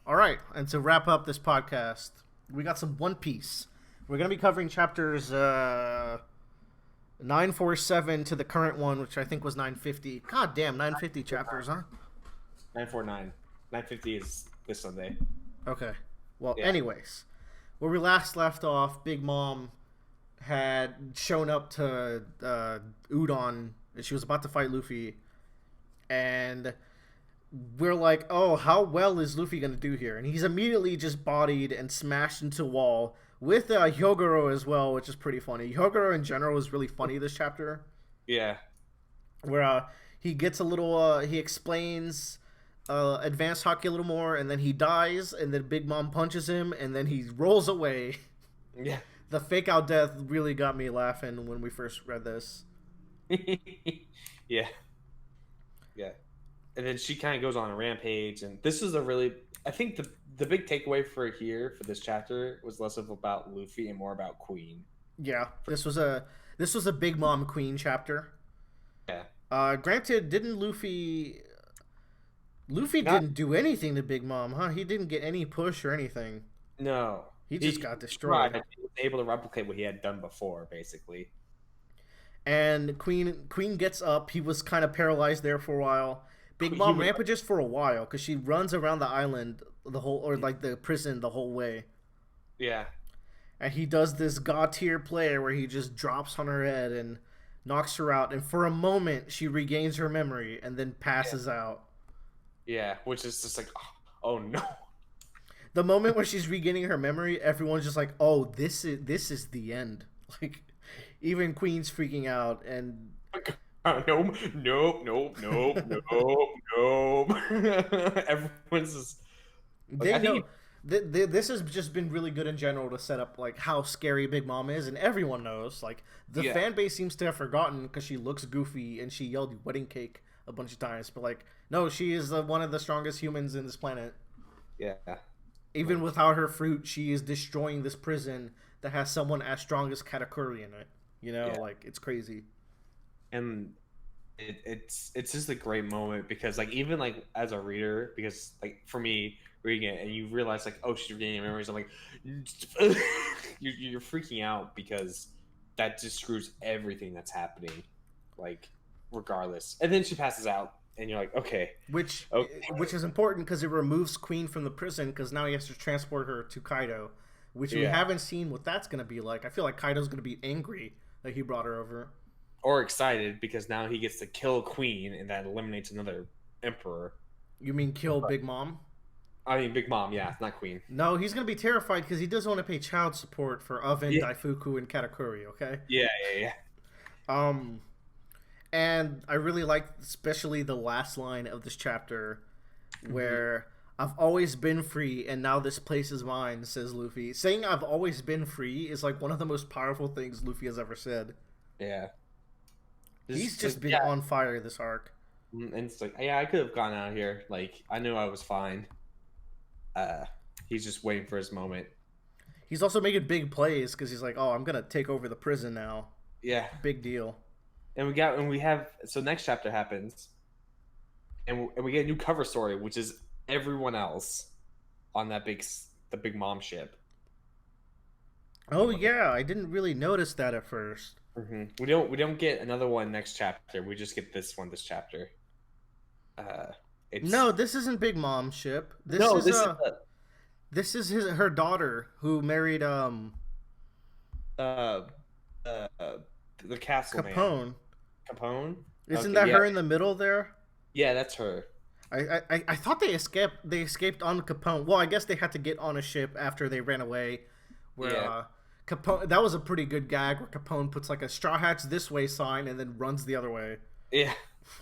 All right, and to wrap up this podcast, we got some One Piece. We're going to be covering chapters 947 to the current one, which I think was 950. God damn, 950 chapters, huh? 949. 950 is this Sunday. Okay. Well, Yeah. anyways, where we last left off, Big Mom had shown up to Udon, and she was about to fight Luffy, and we're like, oh, how well is Luffy gonna do here? And he's immediately just bodied and smashed into a wall with Hyogoro as well, which is pretty funny. Hyogoro in general is really funny this chapter, Yeah. where he gets a little, he explains advanced hockey a little more, and then he dies, and then Big Mom punches him, and then he rolls away. Yeah. The fake out death really got me laughing when we first read this. Yeah. Yeah. And then she kind of goes on a rampage, and this is a really, I think the big takeaway for this chapter was less of about Luffy and more about Queen. Yeah, this was a Big Mom Queen chapter. Yeah. Granted, didn't Luffy Not didn't do anything to Big Mom, huh? He didn't get any push or anything. no. He just got Tried. destroyed. He was able to replicate what he had done before, basically. And Queen gets up. He was kind of paralyzed there for a while. Big He Mom was, rampages for a while because she runs around the island the whole, or like the prison the whole way. yeah. And he does this god tier play where he just drops on her head and knocks her out. And for a moment, she regains her memory and then passes out. Yeah. Which is just like, oh no. The moment where she's regaining her memory, everyone's just like, "Oh, this is the end." Like, even Queen's freaking out, and No, nope, nope, nope, nope, nope. Everyone's just like, they I know think, this has just been really good in general to set up like how scary Big Mom is, and everyone knows. Like, the yeah, fan base seems to have forgotten because she looks goofy and she yelled "wedding cake" a bunch of times, but like, no, she is one of the strongest humans in this planet. yeah, Even without her fruit, she is destroying this prison that has someone as strong as Katakuri in it. You know, yeah, like, it's crazy. and it's just a great moment because like even like as a reader, because like for me reading it and you realize like, oh, she's regaining memories. I'm like, you're freaking out because that just screws everything that's happening, like regardless. And then she passes out, and you're like, okay, which okay, which is important because it removes Queen from the prison because now he has to transport her to Kaido, which we yeah. haven't seen what that's going to be like. I feel like Kaido's going to be angry that he brought her over. Or excited because now he gets to kill Queen and that eliminates another emperor. You mean kill Big Mom? I mean, Big Mom, yeah, not Queen. No, he's going to be terrified because he doesn't want to pay child support for Oven, Yeah, Daifuku, and Katakuri, okay? yeah, yeah, Um, and I really like especially the last line of this chapter where I've always been free and now this place is mine, says Luffy. Saying I've always been free is like one of the most powerful things Luffy has ever said. yeah. He's just been yeah, on fire this arc. and it's like, yeah, I could have gone out here. Like, I knew I was fine. He's just waiting for his moment. He's also making big plays because he's like, oh, I'm going to take over the prison now. Yeah, Big deal. and we have so next chapter happens, and we get a new cover story, which is everyone else on the Big Mom ship. Oh, yeah. I didn't really notice that at first. We don't get another one next chapter. We just get this one this chapter. It's No, this isn't Big Mom's ship. no, This is her daughter who married uh, uh, the castle man. Capone. Capone. Isn't Okay, that yeah, her in the middle there? yeah, that's her. I thought they escaped on Capone. Well, I guess they had to get on a ship after they ran away. Where Yeah, Capone, that was a pretty good gag where Capone puts like a straw hats this way sign and then runs the other way. yeah,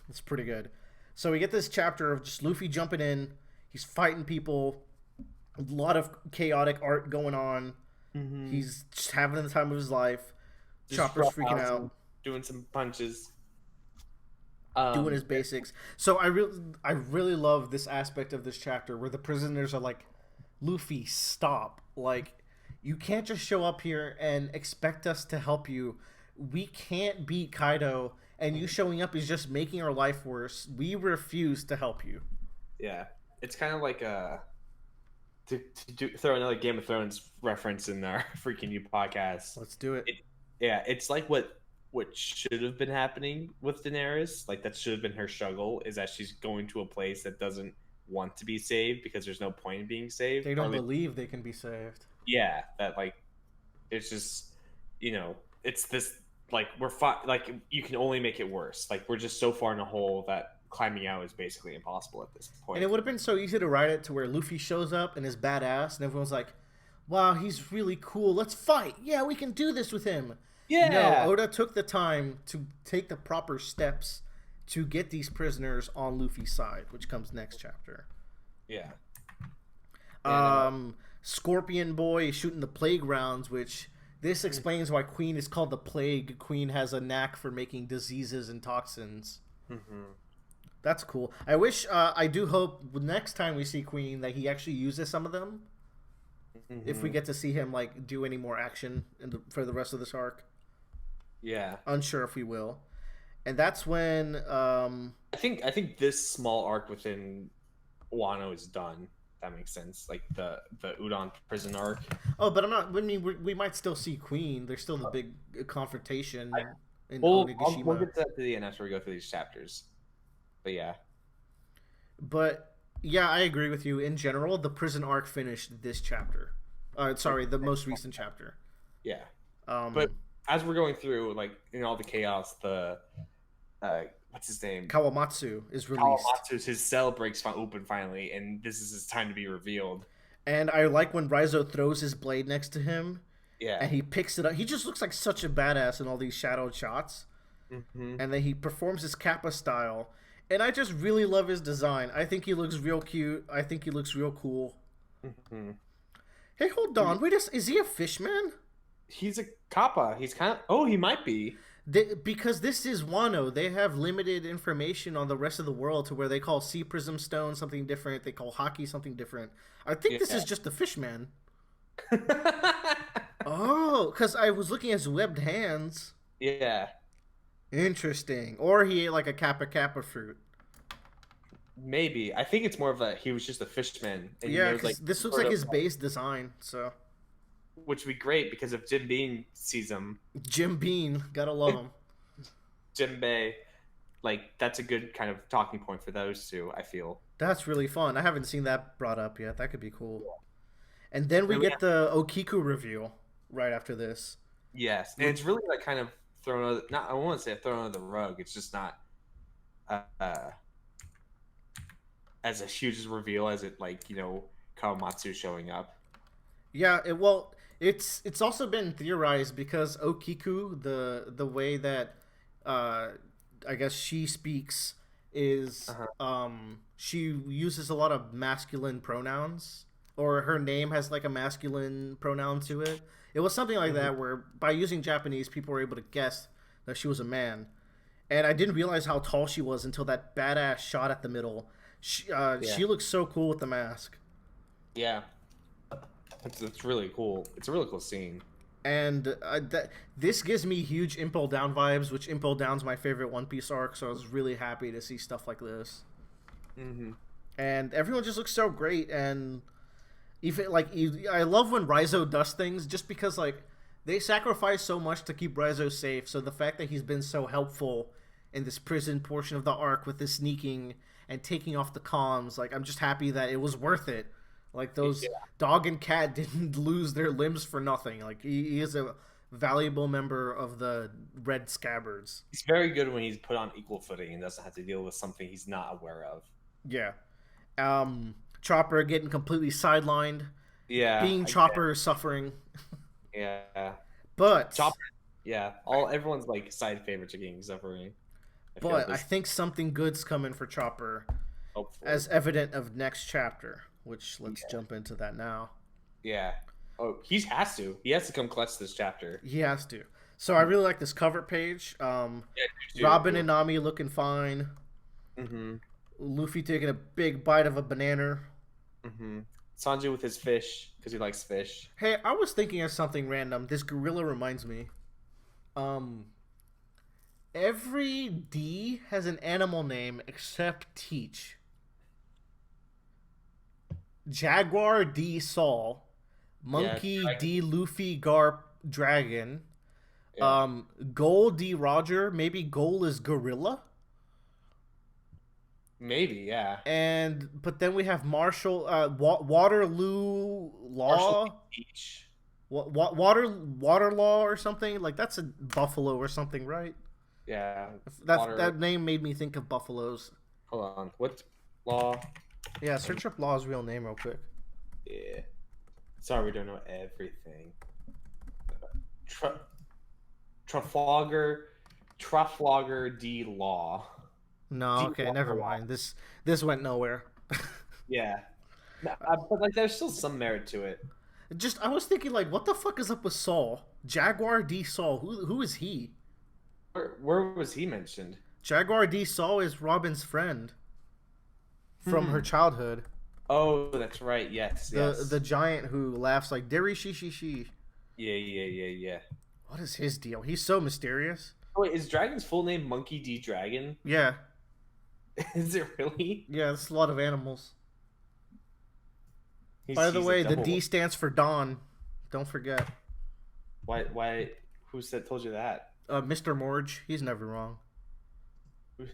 It's pretty good. So we get this chapter of just Luffy jumping in. He's fighting people. A lot of chaotic art going on. He's just having the time of his life. just Chopper's freaking out, doing some punches. doing his basics. So I really love this aspect of this chapter where the prisoners are like, Luffy, stop. Like, you can't just show up here and expect us to help you. We can't beat Kaido, and you showing up is just making our life worse. We refuse to help you. Yeah, it's kind of like throw another Game of Thrones reference in our freaking new podcast. Let's do it. Yeah, it's like what should have been happening with Daenerys. Like that should have been her struggle is that she's going to a place that doesn't want to be saved because there's no point in being saved. They don't believe they can be saved. Yeah, that like it's just it's this like like you can only make it worse. Like we're just so far in a hole that climbing out is basically impossible at this point. And it would have been so easy to write it to where Luffy shows up and is badass, and everyone's like, "Wow, he's really cool. Let's fight. Yeah, we can do this with him." Yeah. No, Oda took the time to take the proper steps to get these prisoners on Luffy's side, which comes next chapter. Yeah. Scorpion Boy is shooting the plague rounds, which this explains why Queen is called the Plague. Queen has a knack for making diseases and toxins. Mm-hmm. That's cool. I wish, I do hope next time we see Queen that he actually uses some of them. Mm-hmm. If we get to see him like do any more action for the rest of this arc. Yeah. Unsure if we will. And that's when I think this small arc within Wano is done. That makes sense. Like the Udon prison arc. Oh, but I'm not. I mean, we might still see Queen. There's still the big confrontation in we'll Onigashima. get to that to the end after we go through these chapters. But yeah. But yeah, I agree with you. In general, the prison arc finished this chapter. Sorry, the most recent chapter. Yeah. But as we're going through, like in all the chaos, the what's his name? Kawamatsu is released. His cell breaks open finally, and this is his time to be revealed. And I like when Raizo throws his blade next to him. Yeah. And he picks it up. He just looks like such a badass in all these shadowed shots. Mm-hmm. And then he performs his Kappa style. And I just really love his design. I think he looks real cute. I think he looks real cool. Mm-hmm. Hey, hold on. Wait, is he a fishman? He's a kappa. He's kind of... Oh, he might be. Because this is Wano. They have limited information on the rest of the world to where they call Sea Prism Stone something different. They call Haki something different. I think this is just a fishman. Oh, because I was looking at his webbed hands. Yeah. Interesting. Or he ate like a Kappa fruit. Maybe. I think it's more of he was just a fishman. And yeah, because this looks like his base design, so... Which would be great because if Jim Bean sees him... Jim Bean. Gotta love him. Jim Bay. Like, that's a good kind of talking point for those two, I feel. That's really fun. I haven't seen that brought up yet. That could be cool. And then we get the Okiku review right after this. Yes. And it's really like kind of thrown under... Not, I won't say thrown under the rug. It's just not... as a huge reveal as it, like, Kawamatsu showing up. Yeah, it's also been theorized because Okiku, the way that I guess she speaks is she uses a lot of masculine pronouns, or her name has like a masculine pronoun to it. It was something like that where by using Japanese, people were able to guess that she was a man. And I didn't realize how tall she was until that badass shot at the middle. She looks so cool with the mask. Yeah. It's really cool. It's a really cool scene. And this gives me huge Impel Down vibes, which Impel Down's my favorite One Piece arc, so I was really happy to see stuff like this. Mm-hmm. And everyone just looks so great, and even I love when Raizo does things, just because they sacrifice so much to keep Raizo safe, so the fact that he's been so helpful in this prison portion of the arc with this sneaking and taking off the comms, I'm just happy that it was worth it. Those dog and cat didn't lose their limbs for nothing. He is a valuable member of the Red Scabbards. He's very good when he's put on equal footing and doesn't have to deal with something he's not aware of. Yeah. Chopper getting completely sidelined. Yeah. Being Chopper is suffering. Yeah. But Chopper, everyone's side favorites are getting suffering. I think something good's coming for Chopper. Hopefully. As evident of next chapter. Which, let's jump into that now. Yeah. Oh, he has to. He has to come clutch this chapter. He has to. So I really like this cover page. Robin and Nami looking fine. Mm-hmm. Luffy taking a big bite of a banana. Mm-hmm. Sanji with his fish, because he likes fish. Hey, I was thinking of something random. This gorilla reminds me. Every D has an animal name except Teach. Jaguar D Saul, Yeah, Monkey dragon. D Luffy Garp Dragon, Yeah, Goal D Roger, maybe Goal is Gorilla, maybe. Yeah, and but then we have Marshall Waterloo Marshall Law, Beach. Water Law or something like that's a buffalo or something, right? Yeah, water. That name made me think of buffaloes. Hold on. What law? Yeah, search up Law's real name real quick. Yeah. Sorry, we don't know everything. Tra- Trafalgar, Trafalgar D Law. No, D okay, never Water Law. mind. This went nowhere. Yeah. No, but like, there's still some merit to it. Just I was thinking like, what the fuck is up with Saul? Jaguar D Saul. Who is he? Where was he mentioned? Jaguar D Saul is Robin's friend from her Hmm. childhood. Oh, that's right. Yes, The yes. giant who laughs like Derry she. Yeah, yeah, yeah, yeah. What is his deal? He's so mysterious. Oh, wait, is Dragon's full name Monkey D. Dragon? Yeah, Is it really? yeah. That's a lot of animals. He's By the he's a way, the double. D stands for Don. Don't forget. Why? Why? Who said told you that? Mr. Morge. He's never wrong. Who-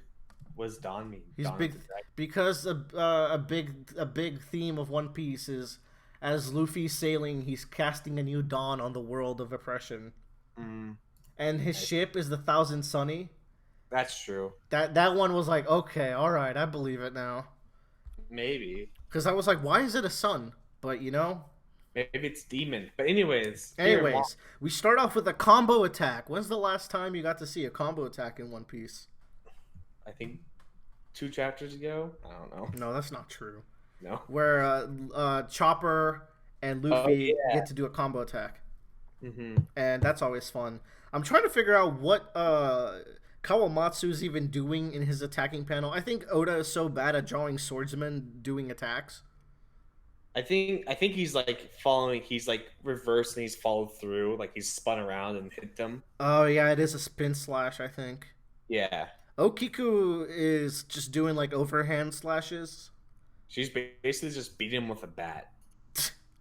What does Don mean? He's Don is big a dragon. because a big theme of One Piece is as Luffy's sailing, he's casting a new dawn on the world of oppression. Mm, And his ship is the Thousand Sunny. that's true. That one was like, okay, all right, I believe it now. Maybe. Because I was like, why is it a sun? But you know. Maybe it's demon. But anyways, here, Anyways, we start off with a combo attack. When's the last time you got to see a combo attack in One Piece? I think 2 chapters ago. I don't know. No, that's not true. No. Where Chopper and Oh Luffy yeah. get to do a combo attack. Mm-hmm. And that's always fun. I'm trying to figure out what Kawamatsu's even doing in his attacking panel. I think Oda is so bad at drawing swordsmen doing attacks. I think he's like following. He's like reversed and he's followed through. Like he's spun around and hit them. Oh yeah, it is a spin slash, I think. Yeah. Okiku is just doing like overhand slashes. She's basically just beating him with a bat.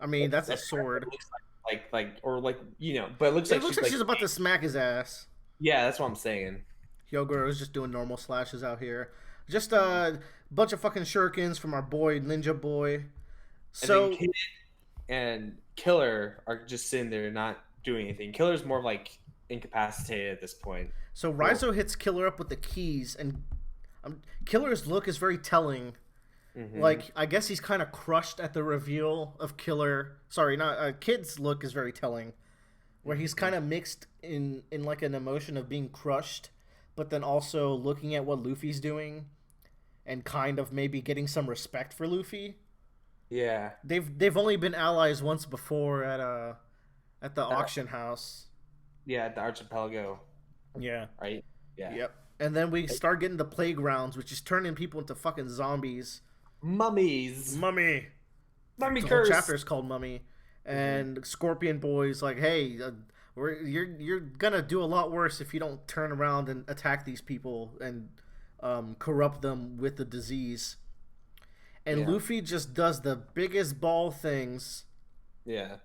I mean, that's a That's what sword. it looks or like but it looks It like looks she's like like she's about to smack his ass. yeah, that's what I'm saying. Hyogoro is just doing normal slashes out here. Just a bunch of fucking shurikens from our boy Ninja Boy. And then So Kid and Killer are just sitting there not doing anything. Killer's more like incapacitated at this point. so Well, Raizo hits Killer up with the keys, and Killer's look is very telling. hmm Like I guess he's kind of crushed at the reveal of Killer. Sorry, not Kid's look is very telling, where he's kind of mixed in like an emotion of being crushed, but then also looking at what Luffy's doing, and kind of maybe getting some respect for Luffy. yeah. They've only been allies once before at the Uh, auction house. yeah, the archipelago, Yeah. right? Yeah. Yep. And then we start getting the playgrounds, which is turning people into fucking zombies. Mummies. Mummy. Mummy The whole curse. chapter is called Mummy, and Scorpion Boy's like, "Hey, you're gonna do a lot worse if you don't turn around and attack these people and corrupt them with the disease." And Yeah. Luffy just does the biggest ball things Yeah.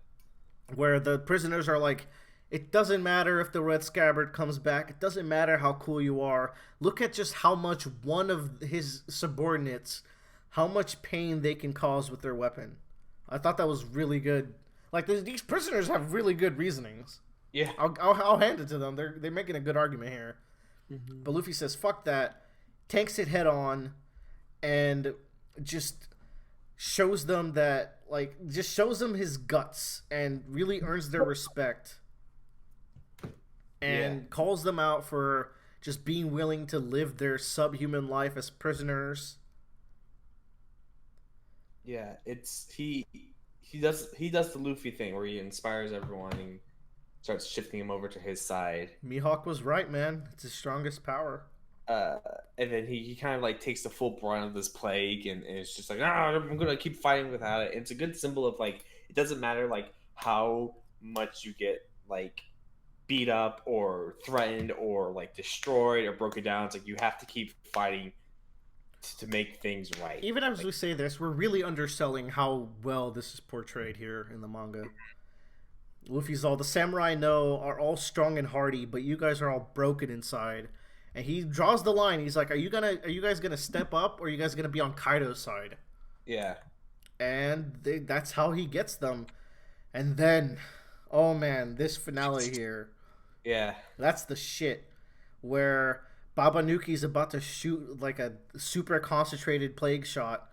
where the prisoners are like, "It doesn't matter if the Red Scabbard comes back. It doesn't matter how cool you are. Look at just how much one of his subordinates, how much pain they can cause with their weapon." I thought that was really good. Like these prisoners have really good reasonings. Yeah. I'll hand it to them. They're making a good argument here. hmm But Luffy says, "Fuck that," tanks it head on, and just shows them that just shows them his guts and really earns their respect Yeah. and calls them out for just being willing to live their subhuman life as prisoners. Yeah. It's he does the Luffy thing where he inspires everyone and starts shifting him over to his side. Mihawk was right, man. It's his strongest power. uh, and then he kind of like takes the full brunt of this plague, and it's just like, I'm gonna keep fighting without it. And it's a good symbol of like it doesn't matter like how much you get like beat up or threatened or like destroyed or broken down. It's like you have to keep fighting to make things right. Even as Like, we say this, we're really underselling how well this is portrayed here in the manga. Luffy's all the samurai I know are all strong and hardy, but you guys are all broken inside. And he draws the line. He's like, are you guys gonna step up, or are you guys gonna be on Kaido's side?" yeah, And that's how he gets them. And then, oh man, this finale here, yeah, that's the shit. Where Babanuki's about to shoot like a super concentrated plague shot,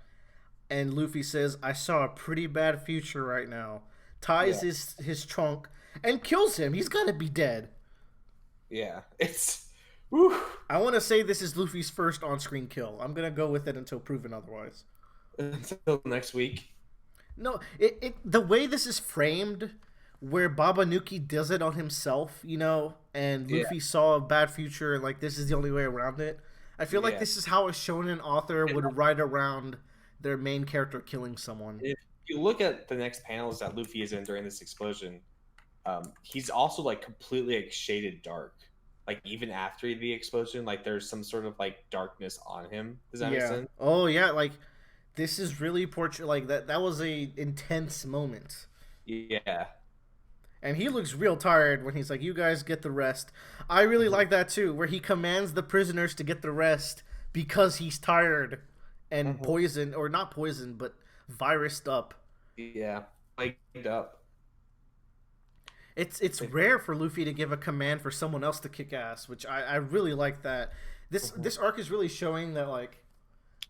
and Luffy says, "I saw a pretty bad future right now." Ties yeah, his trunk and kills him. He's gotta be dead. yeah. It's, whew. I want to say this is Luffy's first on-screen kill. I'm gonna go with it until proven otherwise. Until next week. No, the way this is framed, where Babanuki does it on himself, and Yeah, Luffy saw a bad future, like this is the only way around it. I feel like yeah. this is how a shonen author And would write around their main character killing someone. if you look at the next panels that Luffy is in during this explosion, he's also like completely like shaded dark. Like even after the explosion, like there's some sort of like darkness on him. Does that make Yeah. sense? Oh yeah, like this is really portray like that was a intense moment. Yeah. And he looks real tired when he's like, "You guys get the rest." I really Mhm. like that too, where he commands the prisoners to get the rest because he's tired and Mhm. poisoned, or not poisoned, but virused up. Yeah. Like up. It's rare for Luffy to give a command for someone else to kick ass, which I really like that. Mhm. This arc is really showing that like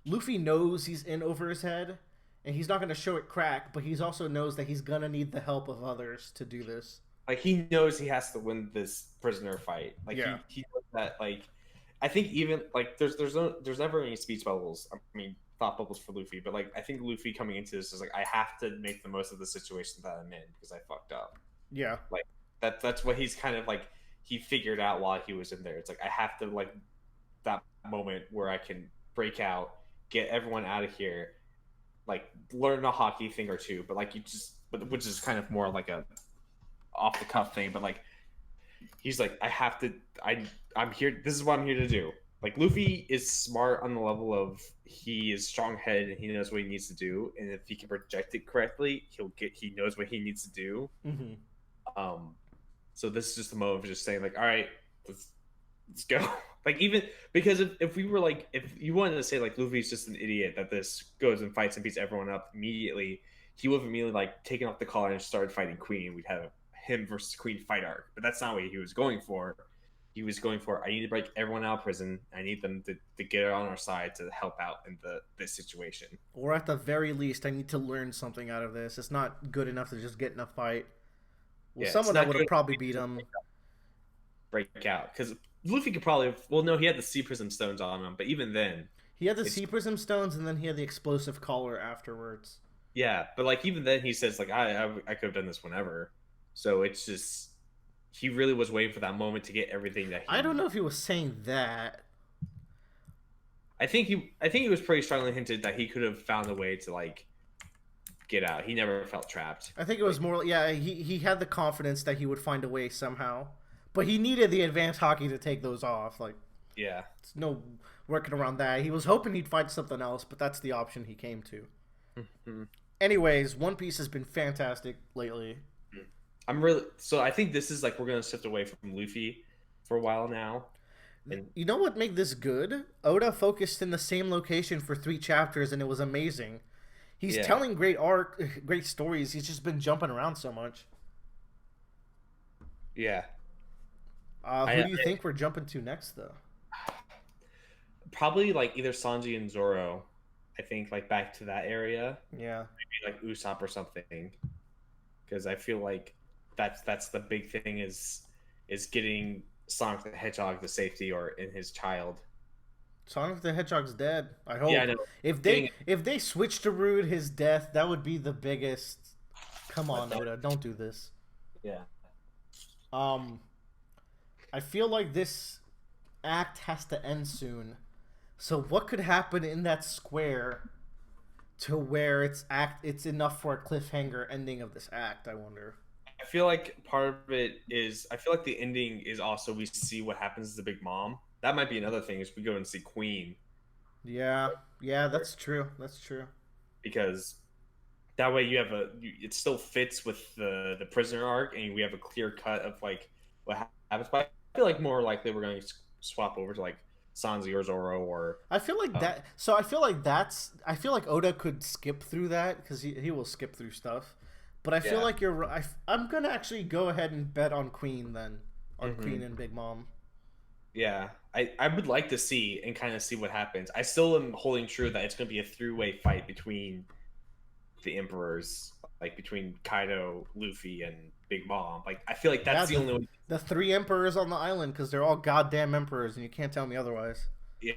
Luffy knows he's in over his head, and he's not going to show it crack, but he's also knows that he's gonna need the help of others to do this. Like he knows he has to win this prisoner fight. Like Yeah, he knows that like I think even like there's never any speech bubbles. I mean thought bubbles for Luffy, but like I think Luffy coming into this is like I have to make the most of the situation that I'm in because I fucked up. yeah. Like that's what he's kind of like he figured out while he was in there. It's like I have to like that moment where I can break out, get everyone out of here, like learn a hockey thing or two, but like you just but which is kind of more like a off the cuff thing, but like he's like, I have to. I'm here. This is what I'm here to do. Like Luffy is smart on the level of he is strong headed and he knows what he needs to do, and if he can project it correctly, he knows what he needs to do. Hmm. Um, so this is just a moment of just saying like, all right, let's go. Like even because if we were like if you wanted to say like Luffy's just an idiot that this goes and fights and beats everyone up immediately, he would have immediately like taken off the collar and started fighting Queen. We'd have him versus Queen fight arc, but that's not what he was going for. He was going for I need to break everyone out of prison. I need them to get on our side to help out in this situation. Or at the very least, I need to learn something out of this. It's not good enough to just get in a fight. Well, Yeah, it's someone that not would have good probably beat him. break out because Luffy could probably well no he had the Sea Prism stones on him, but even then He had the it's Sea Prism stones, and then he had the explosive collar afterwards. yeah, but like even then he says like I could have done this whenever. So it's just he really was waiting for that moment to get everything that he I don't needed. know if he was saying that. I think he was pretty strongly hinted that he could have found a way to like get out. He never felt trapped. I think it was Like more, yeah, he had the confidence that he would find a way somehow. But he needed the advanced hockey to take those off. Like, yeah. it's no working around that. He was hoping he'd find something else, but that's the option he came to. Mhm. Anyways, One Piece has been fantastic lately. I'm really so I think this is like we're gonna shift away from Luffy for a while now. And You know what made this good? Oda focused in the same location for 3 chapters, and it was amazing. He's yeah. telling great art, great stories. He's just been jumping around so much. Yeah. Who I do you think we're jumping to next, though? probably like either Sanji and Zoro. I think like back to that area, Yeah. maybe like Usopp or something. Because I feel like that's the big thing is getting Sonic the Hedgehog to safety or in his child. Sonic the Hedgehog's dead. I Yeah, I hope. know. If Getting they switch to Rude his death, that would be the biggest. Come on, letdown. Oda, don't do this. Yeah. Um, I feel like this act has to end soon. So what could happen in that square to where it's enough for a cliffhanger ending of this act? I wonder. I feel like part of it is I feel like the ending is also we see what happens to Big Mom. That might be another thing is we go and see Queen. Yeah, yeah, that's true. That's true. because that way you have it still fits with the prisoner arc, and we have a clear cut of like what happens. But I feel like more likely we're going to swap over to like Sanji or Zoro or I feel like um, that. So I feel like that's. I feel like Oda could skip through that because he will skip through stuff. But I feel yeah. like you're. I'm gonna actually go ahead and bet on Queen then, on Queen Hmm. and Big Mom. Yeah, I would like to see and kind of see what happens. I still am holding true that it's going to be a three-way fight between the emperors, like between Kaido, Luffy, and Big Mom. Like I feel like Yeah, that's the only way. the three emperors on the island because they're all goddamn emperors, and you can't tell me otherwise. Yeah,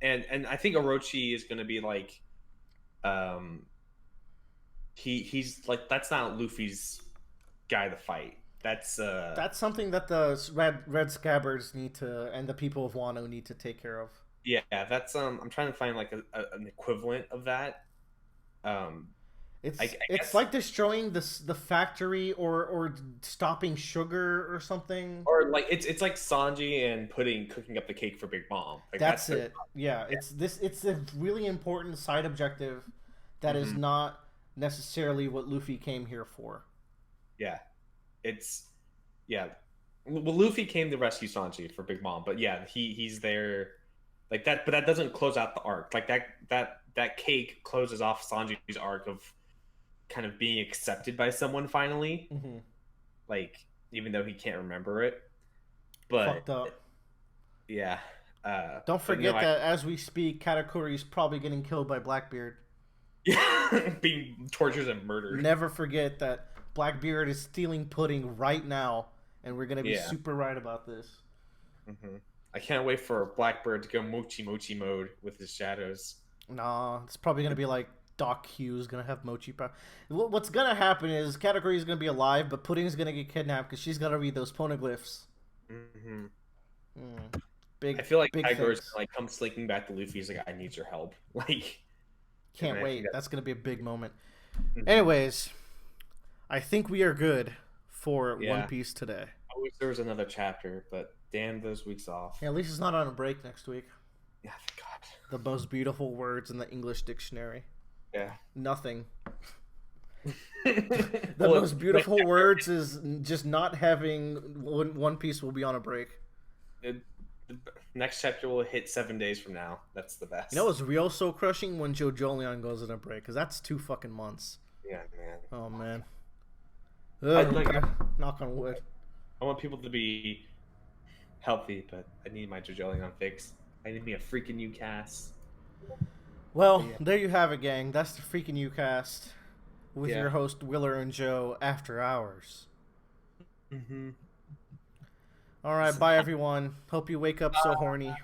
and I think Orochi is going to be like, um, he's like that's not Luffy's guy to fight. That's That's something that the red scabbards need to, and the people of Wano need to take care of. yeah, that's I'm trying to find like an equivalent of that. Um, I It's guess like destroying the factory or stopping sugar or something. or like it's like Sanji and putting cooking up the cake for Big Mom. Like that's That's their it. Yeah, it's a really important side objective that is hmm not necessarily what Luffy came here for. yeah. It's yeah. Well, Luffy came to rescue Sanji for Big Mom, but yeah, he's there like that. But that doesn't close out the arc. Like that cake closes off Sanji's arc of kind of being accepted by someone finally. Hmm. Like even though he can't remember it, but Fucked up. yeah. Don't But no, forget that as we speak, Katakuri's probably getting killed by Blackbeard. being tortured and murdered. Never forget that Blackbeard is stealing pudding right now, and we're gonna be Yeah. super right about this. I can't wait for Blackbird to go mochi mochi mode with his shadows. Nah, it's probably gonna be like Doc Hughes gonna have mochi. What's gonna happen is Katakuri's gonna be alive, but Pudding's gonna get kidnapped because she's gotta read those poneglyphs. Hmm. Mm, I big, feel like big Tiger's things. like come slinking back to Luffy. He's like, "I need your help." Like, and Can't I think wait. that. That's gonna be a big moment. Mhm. Anyways, I think we are good for One Yeah, Piece today. I wish there was another chapter, but damn those weeks off. Yeah, at least it's not on a break next week. Yeah, thank God. The most beautiful words in the English dictionary. Yeah. Nothing. The Well, most beautiful words is just not having One Piece will be on a break. the next chapter will hit 7 days from now. That's the You know best. what's real soul crushing when JoJolion goes on a break because that's 2 fucking months. Yeah, man. Oh man. I Ugh, like. knock on wood. I want people to be healthy, but I need my JoJolion fix. I need me a freaking new cast. Well, But yeah. there you have it, gang. That's the freaking you cast with Yeah. your host Willer and Joe after hours. Mm-hmm. All right, bye everyone. Hope you wake up so horny.